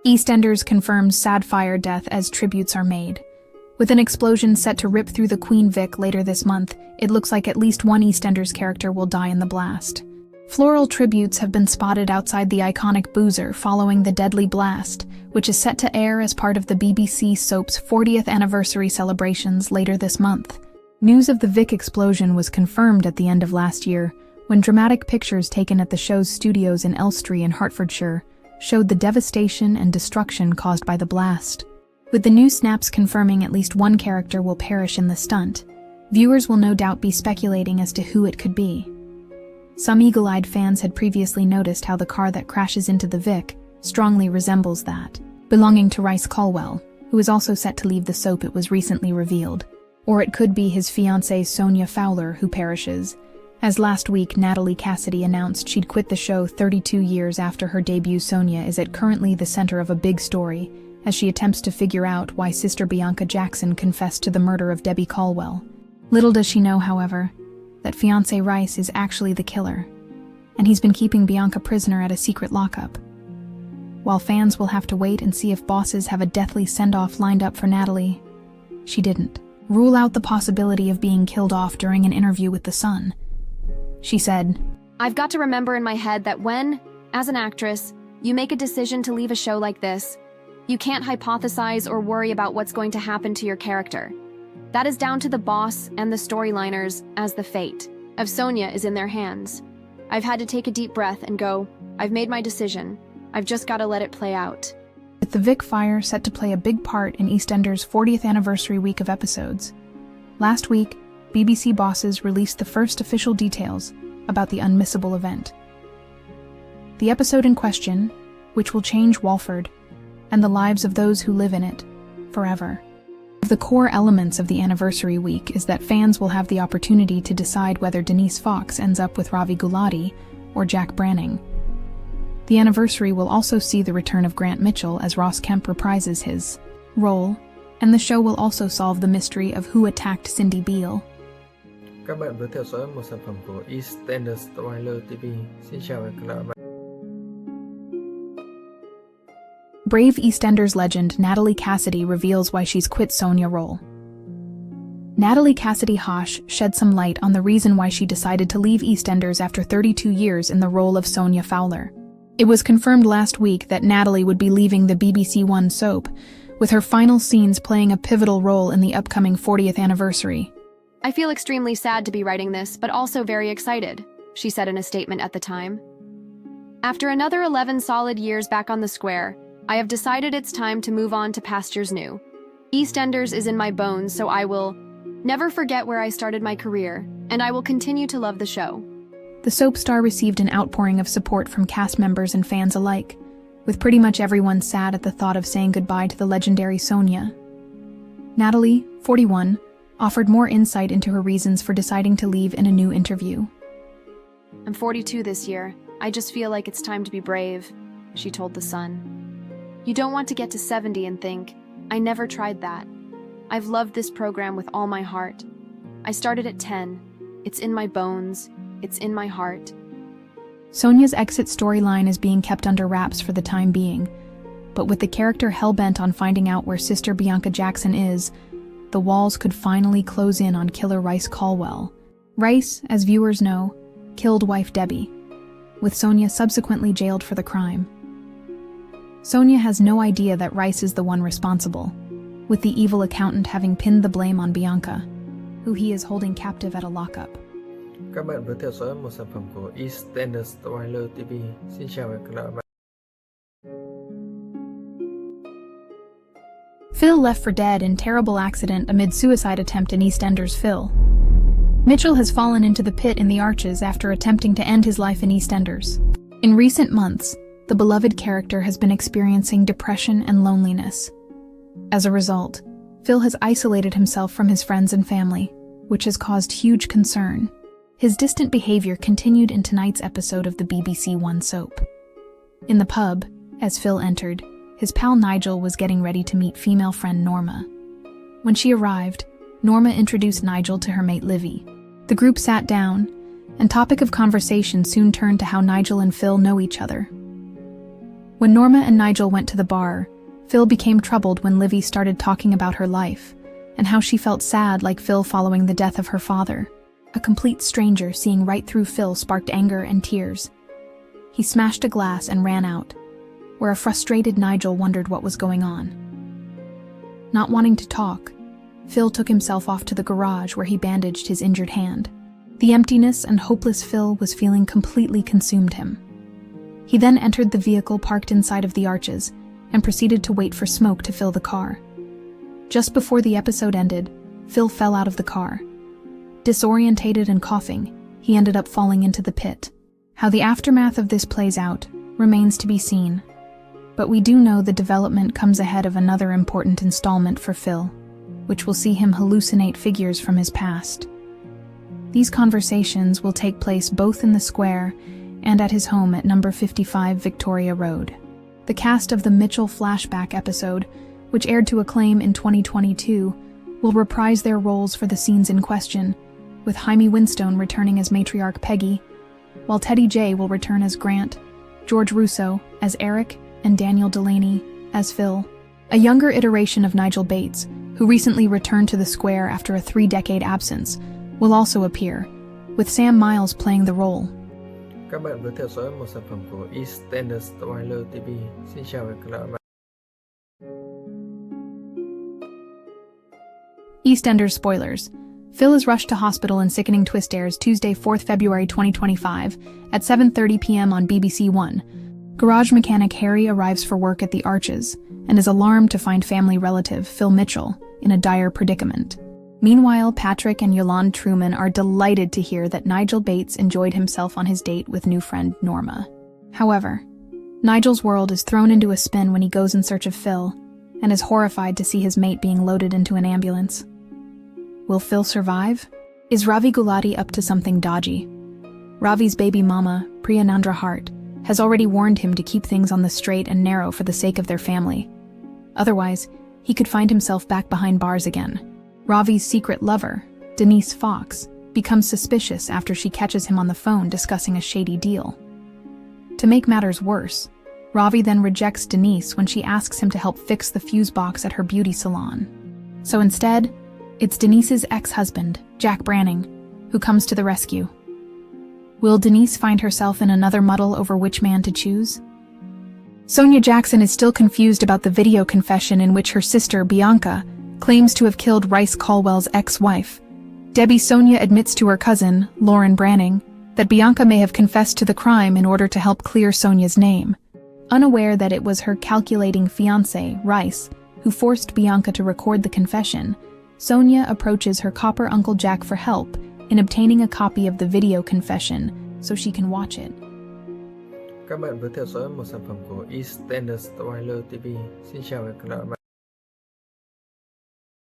EastEnders confirms sad fire death as tributes are made. With an explosion set to rip through the Queen Vic later this month, it looks like at least one EastEnders character will die in the blast. Floral tributes have been spotted outside the iconic Boozer following the deadly blast, which is set to air as part of the BBC soap's 40th anniversary celebrations later this month. News of the Vic explosion was confirmed at the end of last year, when dramatic pictures taken at the show's studios in Elstree in Hertfordshire showed the devastation and destruction caused by the blast. With the new snaps confirming at least one character will perish in the stunt, viewers will no doubt be speculating as to who it could be. Some eagle-eyed fans had previously noticed how the car that crashes into the Vic strongly resembles that, belonging to Rhys Colwell, who is also set to leave the soap, it was recently revealed. Or it could be his fiancée Sonia Fowler who perishes, as last week Natalie Cassidy announced she'd quit the show 32 years after her debut. Sonia is currently the center of a big story, as she attempts to figure out why sister Bianca Jackson confessed to the murder of Debbie Colwell. Little does she know, however, that fiancé Rhys is actually the killer, and he's been keeping Bianca prisoner at a secret lockup. While fans will have to wait and see if bosses have a deathly send-off lined up for Natalie, she didn't rule out the possibility of being killed off during an interview with The Sun. She said, "I've got to remember in my head that when, as an actress, you make a decision to leave a show like this, you can't hypothesize or worry about what's going to happen to your character. That is down to the boss and the storyliners, as the fate of Sonia is in their hands. I've had to take a deep breath and go, I've made my decision. I've just got to let it play out." With the Vic fire set to play a big part in EastEnders' 40th anniversary week of episodes, last week, BBC bosses released the first official details about the unmissable event. The episode in question, which will change Walford and the lives of those who live in it forever. The core elements of the anniversary week is that fans will have the opportunity to decide whether Denise Fox ends up with Ravi Gulati or Jack Branning. The anniversary will also see the return of Grant Mitchell as Ross Kemp reprises his role, and the show will also solve the mystery of who attacked Cindy Beale. Các bạn vừa theo dõi một sản phẩm của EastEnders February TV. Xin chào và hẹn gặp lại. Brave EastEnders legend Natalie Cassidy reveals why she's quit Sonia role. Natalie Cassidy Hosh shed some light on the reason why she decided to leave EastEnders after 32 years in the role of Sonia Fowler. It was confirmed last week that Natalie would be leaving the BBC One soap, with her final scenes playing a pivotal role in the upcoming 40th anniversary. "I feel extremely sad to be writing this, but also very excited," she said in a statement at the time. "After another 11 solid years back on the square, I have decided it's time to move on to pastures new. EastEnders is in my bones, so I will never forget where I started my career, and I will continue to love the show." The soap star received an outpouring of support from cast members and fans alike, with pretty much everyone sad at the thought of saying goodbye to the legendary Sonia. Natalie, 41, offered more insight into her reasons for deciding to leave in a new interview. "I'm 42 this year. I just feel like it's time to be brave," she told The Sun. "You don't want to get to 70 and think, I never tried that. I've loved this program with all my heart. I started at 10. It's in my bones. It's in my heart." Sonia's exit storyline is being kept under wraps for the time being, but with the character hell-bent on finding out where sister Bianca Jackson is, the walls could finally close in on killer Rhys Colwell. Rhys, as viewers know, killed wife Debbie, with Sonia subsequently jailed for the crime. Sonia has no idea that Rhys is the one responsible, with the evil accountant having pinned the blame on Bianca, who he is holding captive at a lockup. Các bạn vừa theo dõi một sản phẩm của EastEnders February TV. Xin chào và hẹn gặp lại. Phil left for dead in terrible accident amid suicide attempt in EastEnders. Phil Mitchell has fallen into the pit in the Arches after attempting to end his life in EastEnders. In recent months, the beloved character has been experiencing depression and loneliness. As a result, Phil has isolated himself from his friends and family, which has caused huge concern. His distant behavior continued in tonight's episode of the BBC One soap. In the pub, as Phil entered, his pal Nigel was getting ready to meet female friend Norma. When she arrived, Norma introduced Nigel to her mate Livy. The group sat down, and topic of conversation soon turned to how Nigel and Phil know each other. When Norma and Nigel went to the bar, Phil became troubled when Livy started talking about her life and how she felt sad like Phil following the death of her father. A complete stranger seeing right through Phil sparked anger and tears. He smashed a glass and ran out, where a frustrated Nigel wondered what was going on. Not wanting to talk, Phil took himself off to the garage where he bandaged his injured hand. The emptiness and hopeless Phil was feeling completely consumed him. He then entered the vehicle parked inside of the arches and proceeded to wait for smoke to fill the car. Just before the episode ended, Phil fell out of the car. Disorientated and coughing, he ended up falling into the pit. How the aftermath of this plays out remains to be seen, but we do know the development comes ahead of another important installment for Phil, which will see him hallucinate figures from his past. These conversations will take place both in the square and at his home at number 55 Victoria Road. The cast of the Mitchell flashback episode, which aired to acclaim in 2022, will reprise their roles for the scenes in question, with Jaime Winstone returning as matriarch Peggy, while Teddy J will return as Grant, George Russo as Eric, and Daniel Delaney as Phil. A younger iteration of Nigel Bates, who recently returned to the square after a 3-decade absence, will also appear, with Sam Miles playing the role. Các bạn vừa theo dõi một sản phẩm của EastEnders TV. Xin chào và hẹn gặp lại. EastEnders spoilers. Phil is rushed to hospital in sickening twist airs Tuesday, 4th February 2025 at 7:30 p.m. on BBC One. Garage mechanic Harry arrives for work at the Arches and is alarmed to find family relative Phil Mitchell in a dire predicament. Meanwhile, Patrick and Yolande Truman are delighted to hear that Nigel Bates enjoyed himself on his date with new friend Norma. However, Nigel's world is thrown into a spin when he goes in search of Phil and is horrified to see his mate being loaded into an ambulance. Will Phil survive? Is Ravi Gulati up to something dodgy? Ravi's baby mama, Priyanandra Hart, has already warned him to keep things on the straight and narrow for the sake of their family. Otherwise, he could find himself back behind bars again. Ravi's secret lover, Denise Fox, becomes suspicious after she catches him on the phone discussing a shady deal. To make matters worse, Ravi then rejects Denise when she asks him to help fix the fuse box at her beauty salon. So instead, it's Denise's ex-husband, Jack Branning, who comes to the rescue. Will Denise find herself in another muddle over which man to choose? Sonia Jackson is still confused about the video confession in which her sister, Bianca, claims to have killed Rice Caldwell's ex-wife. Debbie Sonia admits to her cousin, Lauren Branning, that Bianca may have confessed to the crime in order to help clear Sonia's name. Unaware that it was her calculating fiancé, Rice, who forced Bianca to record the confession, Sonia approaches her copper Uncle Jack for help in obtaining a copy of the video confession so she can watch it. Các bạn vừa theo dõi một sản phẩm của EastEnders TV. Xin chào và hẹn gặp lại.